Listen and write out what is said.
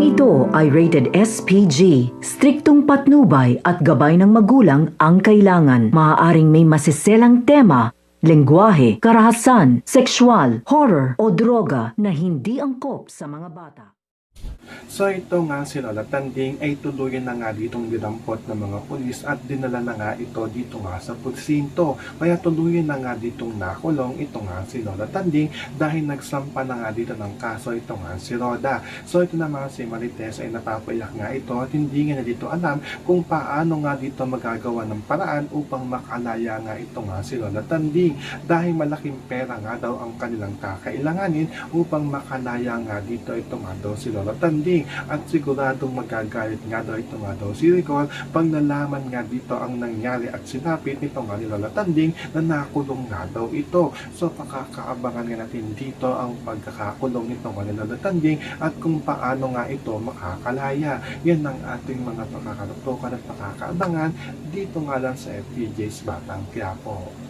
Programang ito ay rated SPG. Striktong patnubay at gabay ng magulang ang kailangan. Maaaring may masiselang tema, lengguwahe, karahasan, sexual, horror o droga na hindi angkop sa mga bata. So ito nga si Lola Tanding ay tuluyan na nga ditong dinampot ng mga pulis at dinala na nga ito dito nga sa presinto. Kaya tuluyan na nga ditong nakulong ito nga si Lola Tanding dahil nagsampa na nga dito ng kaso ito nga si Roda. So ito naman si Marites ay napapayak nga ito at hindi nga na dito alam kung paano nga dito magagawa ng paraan upang makalaya nga ito nga si Lola Tanding. Dahil malaking pera nga daw ang kanilang kakailanganin upang makalaya nga dito ito nga daw si Lola Tanding. At siguradong magagalit nga daw ito nga daw si Rigor pag nalaman nga dito ang nangyari at sinapit nito nga ni Lola Tanding na nakulong nga daw ito. So pakakaabangan nga natin dito ang pagkakakulong nito nga ni Lola Tanding at kung paano nga ito makakalaya. Yan ang ating mga pakakatutukan at pakakaabangan dito nga lang sa FPJ's Batang Quiapo.